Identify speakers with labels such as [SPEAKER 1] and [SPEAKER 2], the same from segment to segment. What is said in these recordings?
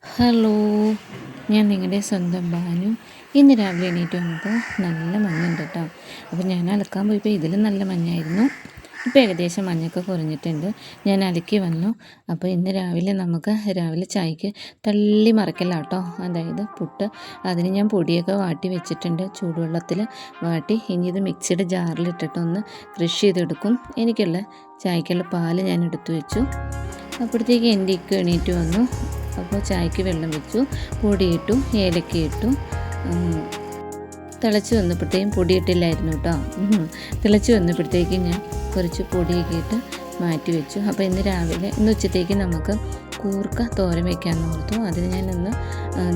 [SPEAKER 1] Hello, ഞാൻ നിങ്ങളുടെ സ്വന്തം ബാനു. ഇന്ന് രാവിലെ എണീറ്റ് വന്നപ്പോൾ നല്ല മഞ്ഞുണ്ട് കേട്ടോ. അപ്പോൾ ഞാൻ അലക്കാൻ പോയപ്പോൾ ഇതിലും നല്ല മഞ്ഞായിരുന്നു. ഇപ്പോൾ ഏകദേശം മഞ്ഞൊക്കെ കുറഞ്ഞിട്ടുണ്ട്. ഞാൻ അലക്കി വന്നു. അപ്പോൾ ഇന്ന് രാവിലെ ചായക്ക് തള്ളി മറക്കല്ല കേട്ടോ, അതായത് പുട്ട്. അതിന് ഞാൻ പൊടിയൊക്കെ വാട്ടി വെച്ചിട്ടുണ്ട്, ചൂടുവെള്ളത്തിൽ വാട്ടി. ഇനി ഇത് മിക്സിയുടെ ജാറിലിട്ടിട്ട് ഒന്ന് ക്രഷ് ചെയ്തെടുക്കും. എനിക്കുള്ള ചായക്കുള്ള പാല് ഞാൻ എടുത്തു വെച്ചു. അപ്പോഴത്തേക്ക് എൻ്റെ ഇക്ക എണീറ്റ് വന്നു. അപ്പോൾ ചായക്ക് വെള്ളം വെച്ചു, പൊടിയിട്ടു, ഏലക്ക ഇട്ടു. തിളച്ച് വന്നപ്പോഴത്തേക്കും പൊടിയിട്ടില്ലായിരുന്നു കേട്ടോ. തിളച്ച് വന്നപ്പോഴത്തേക്കും ഞാൻ കുറച്ച് പൊടിയൊക്കെ ഇട്ട് മാറ്റി വെച്ചു. അപ്പോൾ ഇന്ന് ഉച്ചത്തേക്ക് നമുക്ക് കൂർക്ക തോരൻ വയ്ക്കാമെന്ന് ഓർത്തു. അതിന് ഞാനൊന്ന്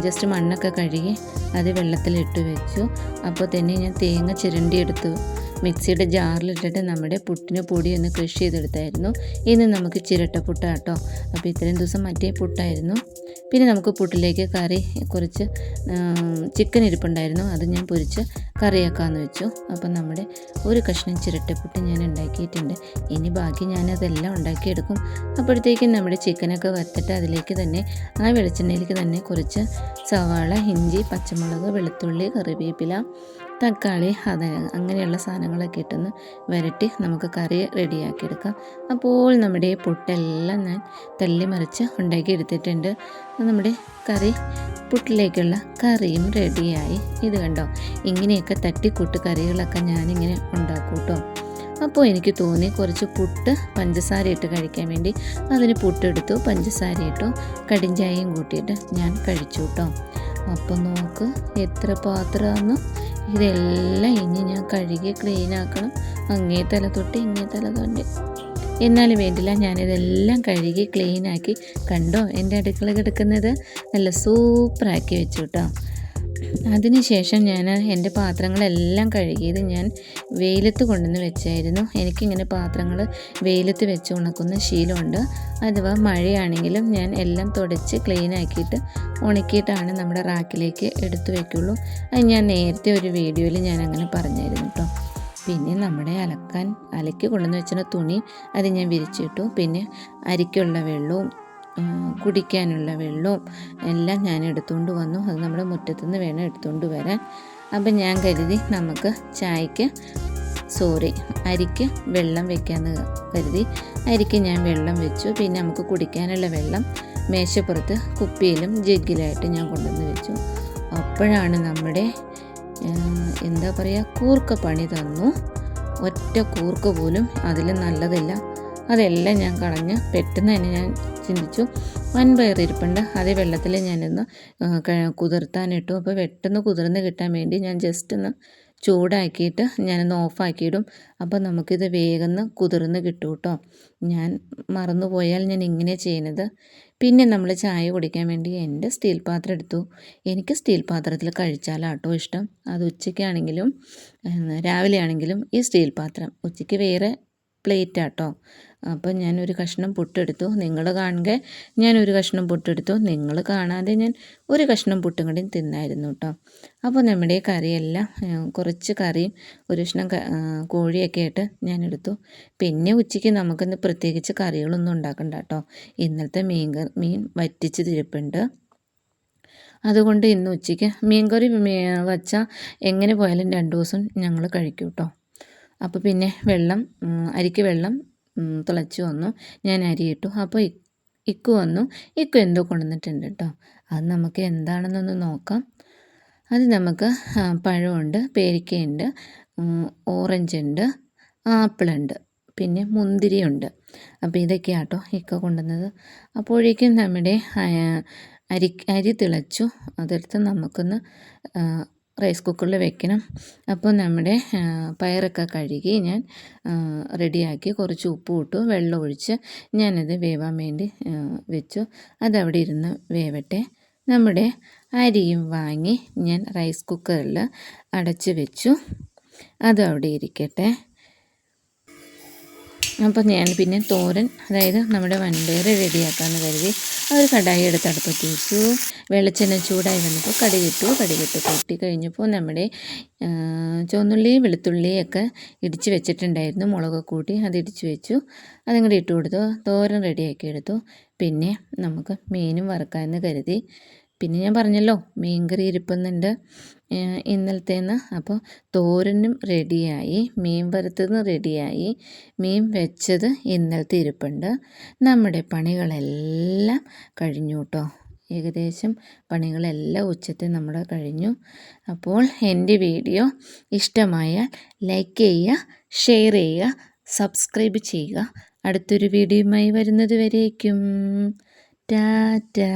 [SPEAKER 1] ജസ്റ്റ് മണ്ണൊക്കെ കഴുകി അത് വെള്ളത്തിലിട്ട് വെച്ചു. അപ്പോൾ തന്നെ ഞാൻ തേങ്ങ ചിരണ്ടിയെടുത്തു മിക്സിയുടെ ജാറിലിട്ടിട്ട് നമ്മുടെ പുട്ടിന് പൊടി ഒന്ന് ക്രഷ് ചെയ്തെടുത്തായിരുന്നു. ഇന്ന് നമുക്ക് ചിരട്ടപ്പുട്ടാട്ടോ. അപ്പോൾ ഇത്രയും ദിവസം മറ്റേ പുട്ടായിരുന്നു. പിന്നെ നമുക്ക് പുട്ടിലേക്ക് കറി കുറച്ച് ചിക്കൻ ഇരിപ്പുണ്ടായിരുന്നു, അത് ഞാൻ പൊരിച്ച് കറിയാക്കാമെന്ന് വെച്ചു. അപ്പം നമ്മുടെ ഒരു കഷ്ണം ചിരട്ടപ്പുട്ട് ഞാൻ ഉണ്ടാക്കിയിട്ടുണ്ട്. ഇനി ബാക്കി ഞാനതെല്ലാം ഉണ്ടാക്കിയെടുക്കും. അപ്പോഴത്തേക്കും നമ്മുടെ ചിക്കനൊക്കെ വറുത്തിട്ട് അതിലേക്ക് തന്നെ ആ വെളിച്ചെണ്ണയിലേക്ക് തന്നെ കുറച്ച് സവാള, ഇഞ്ചി, പച്ചമുളക്, വെളുത്തുള്ളി, കറിവേപ്പില, തക്കാളി, അങ്ങനെയുള്ള സാധനങ്ങളൊക്കെ ഇട്ടൊന്ന് വരട്ടി നമുക്ക് കറി റെഡിയാക്കിയെടുക്കാം. അപ്പോൾ നമ്മുടെ പുട്ടെല്ലാം ഞാൻ തള്ളി മറിച്ച് ഉണ്ടാക്കി എടുത്തിട്ടുണ്ട്. നമ്മുടെ പുട്ടിലേക്കുള്ള കറിയും റെഡിയായി. ഇത് കണ്ടോ, ഇങ്ങനെയൊക്കെ തട്ടിക്കൂട്ട് കറികളൊക്കെ ഞാനിങ്ങനെ ഉണ്ടാക്കും കേട്ടോ. അപ്പോൾ എനിക്ക് തോന്നി കുറച്ച് പുട്ട് പഞ്ചസാര ഇട്ട് കഴിക്കാൻ വേണ്ടി. അതിന് പുട്ടെടുത്തു, പഞ്ചസാര ഇട്ടു, കടിഞ്ചായയും കൂട്ടിയിട്ട് ഞാൻ കഴിച്ചു കേട്ടോ. അപ്പോൾ നോക്ക് എത്ര പാത്രമാണ്. ഇതെല്ലാം ഇനി ഞാൻ കഴുകി ക്ലീനാക്കണം, അങ്ങേ തല തൊട്ട് ഇങ്ങേ തല തൊട്ട്. എന്നാലും വേണ്ടില്ല, ഞാനിതെല്ലാം കഴുകി ക്ലീനാക്കി. കണ്ടോ എൻ്റെ അടുക്കള കിടക്കുന്നത് നല്ല സൂപ്പറാക്കി വെച്ചു കേട്ടോ. അതിനുശേഷം ഞാൻ എൻ്റെ പാത്രങ്ങളെല്ലാം കഴുകിയത് ഞാൻ വെയിലത്ത് കൊണ്ടുവന്ന് വെച്ചായിരുന്നു. എനിക്കിങ്ങനെ പാത്രങ്ങൾ വെയിലത്ത് വെച്ച് ഉണക്കുന്ന ശീലമുണ്ട്. അഥവാ മഴയാണെങ്കിലും ഞാൻ എല്ലാം തുടച്ച് ക്ലീനാക്കിയിട്ട് ഉണക്കിയിട്ടാണ് നമ്മുടെ റാക്കിലേക്ക് എടുത്തു വയ്ക്കുള്ളൂ. അത് ഞാൻ നേരത്തെ ഒരു വീഡിയോയിൽ ഞാൻ അങ്ങനെ പറഞ്ഞായിരുന്നു കേട്ടോ. പിന്നെ നമ്മുടെ അലക്കി കൊണ്ടുവന്ന് വെച്ചിരുന്ന തുണി അത് ഞാൻ വിരിച്ചിട്ടു. പിന്നെ അരിക്കുള്ള വെള്ളവും കുടിക്കാനുള്ള വെള്ളവും എല്ലാം ഞാൻ എടുത്തുകൊണ്ട് വന്നു. അത് നമ്മുടെ മുറ്റത്തുനിന്ന് വേണം എടുത്തുകൊണ്ട് വരാൻ. അപ്പം ഞാൻ കരുതി നമുക്ക് അരിക്ക് വെള്ളം വെക്കാമെന്ന് കരുതി അരിക്ക് ഞാൻ വെള്ളം വെച്ചു. പിന്നെ നമുക്ക് കുടിക്കാനുള്ള വെള്ളം മേശപ്പുറത്ത് കുപ്പിയിലും ജഗ്ഗിലായിട്ട് ഞാൻ കൊണ്ടുവന്ന് വെച്ചു. അപ്പോഴാണ് നമ്മുടെ കൂർക്ക പണി തന്നു. ഒറ്റ കൂർക്ക പോലും അതിൽ നല്ലതില്ല. അതെല്ലാം ഞാൻ കളഞ്ഞ് പെട്ടെന്ന് തന്നെ ഞാൻ ചിന്തിച്ചു, വൻപയർ ഇരിപ്പുണ്ട്, അത് വെള്ളത്തിൽ ഞാനൊന്ന് കുതിർത്താനിട്ടു. അപ്പോൾ പെട്ടെന്ന് കുതിർന്ന് കിട്ടാൻ വേണ്ടി ഞാൻ ജസ്റ്റ് ഒന്ന് ചൂടാക്കിയിട്ട് ഞാനൊന്ന് ഓഫാക്കിയിടും. അപ്പോൾ നമുക്കിത് വേഗം കുതിർന്ന് കിട്ടും കേട്ടോ. ഞാൻ മറന്നുപോയാൽ ഞാൻ ഇങ്ങനെ ചെയ്യുന്നത്. പിന്നെ നമ്മൾ ചായ കുടിക്കാൻ വേണ്ടി എൻ്റെ സ്റ്റീൽ പാത്രം എടുത്തു. എനിക്ക് സ്റ്റീൽ പാത്രത്തിൽ കഴിച്ചാലാട്ടോ ഇഷ്ടം. അത് ഉച്ചയ്ക്കാണെങ്കിലും രാവിലെ ആണെങ്കിലും ഈ സ്റ്റീൽ പാത്രം. ഉച്ചയ്ക്ക് വേറെ പ്ലേറ്റാട്ടോ. അപ്പോൾ ഞാനൊരു കഷ്ണം പുട്ടെടുത്തു. നിങ്ങൾ കാണുക, ഞാനൊരു കഷ്ണം പുട്ടെടുത്തു. നിങ്ങൾ കാണാതെ ഞാൻ ഒരു കഷ്ണം പുട്ടും കൂടി തിന്നായിരുന്നു കേട്ടോ. അപ്പോൾ നമ്മുടെ കറിയെല്ലാം കുറച്ച് കറിയും ഒരു കഷ്ണം കോഴിയൊക്കെ ആയിട്ട് ഞാൻ എടുത്തു. പിന്നെ ഉച്ചയ്ക്ക് നമുക്കിന്ന് പ്രത്യേകിച്ച് കറികളൊന്നും ഉണ്ടാക്കണ്ട കേട്ടോ. ഇന്നലത്തെ മീൻ വറ്റിച്ച് തിരിപ്പുണ്ട്. അതുകൊണ്ട് ഇന്ന് ഉച്ചയ്ക്ക് മീൻകറി വച്ചാൽ എങ്ങനെ പോയാലും 2 ദിവസം ഞങ്ങൾ കഴിക്കും കേട്ടോ. അപ്പോൾ പിന്നെ അരിക്ക് വെള്ളം തിളച്ച് വന്നു. ഞാൻ അരിയിട്ടു. അപ്പോൾ ഇക്കു വന്നു. ഇക്കു എന്തോ കൊണ്ടുവന്നിട്ടുണ്ട് കേട്ടോ. അത് നമുക്ക് എന്താണെന്നൊന്ന് നോക്കാം. അത് നമുക്ക് പഴമുണ്ട്, പേരിക്കയുണ്ട്, ഓറഞ്ച് ഉണ്ട്, ആപ്പിളുണ്ട്, പിന്നെ മുന്തിരിയുണ്ട്. അപ്പോൾ ഇതൊക്കെയാണ് കേട്ടോ ഇക്ക കൊണ്ടുവന്നത്. അപ്പോഴേക്കും നമ്മുടെ അരി തിളച്ചു. അതെടുത്ത് നമുക്കൊന്ന് റൈസ് കുക്കറിൽ വെക്കണം. അപ്പോൾ നമ്മുടെ പയറൊക്കെ കഴുകി ഞാൻ റെഡിയാക്കി കുറച്ച് ഉപ്പ് ഇട്ടു, വെള്ളം ഒഴിച്ച് ഞാനത് വേവാൻ വേണ്ടി വെച്ചു. അതവിടെ ഇരുന്ന് വേവട്ടെ. നമ്മുടെ അരിയും വാങ്ങി ഞാൻ റൈസ് കുക്കറിൽ അടച്ച് വെച്ചു. അതും അവിടെ ഇരിക്കട്ടെ. അപ്പം ഞാൻ പിന്നെ തോരൻ, അതായത് നമ്മുടെ വൻപയർ റെഡിയാക്കാമെന്ന് കരുതി ഒരു കടായി എടുത്ത് അടുപ്പത്ത് വെച്ചു. വെളിച്ചെണ്ണ ചൂടായി വന്നപ്പോൾ കടുകിട്ട് കൂട്ടി കഴിഞ്ഞപ്പോൾ നമ്മുടെ ചുവന്നുള്ളി വെളുത്തുള്ളിയൊക്കെ ഇടിച്ച് വെച്ചിട്ടുണ്ടായിരുന്നു, മുളക് കൂട്ടി അത് ഇടിച്ച് വെച്ചു. അതിങ്ങോട്ട് ഇട്ട് കൊടുത്തു. തോരൻ റെഡിയാക്കി എടുത്തു. പിന്നെ നമുക്ക് മീനും വറുക്കാമെന്ന് കരുതി. പിന്നെ ഞാൻ പറഞ്ഞല്ലോ മീൻകറി ഇരിപ്പുന്നുണ്ട് ഇന്നലത്തേന്ന്. അപ്പോൾ തോരനും റെഡിയായി, മീൻ വറുത്തതും റെഡിയായി, മീൻ വെച്ചത് ഇന്നലത്തെ ഇരിപ്പുണ്ട്. നമ്മുടെ പണികളെല്ലാം കഴിഞ്ഞു കേട്ടോ. ഏകദേശം പണികളെല്ലാം ഉച്ചത്തെ നമ്മുടെ കഴിഞ്ഞു. അപ്പോൾ എൻ്റെ വീഡിയോ ഇഷ്ടമായാൽ ലൈക്ക് ചെയ്യുക, ഷെയർ ചെയ്യുക, സബ്സ്ക്രൈബ് ചെയ്യുക. അടുത്തൊരു വീഡിയോയുമായി വരുന്നത് വരേക്കും ടാറ്റാ.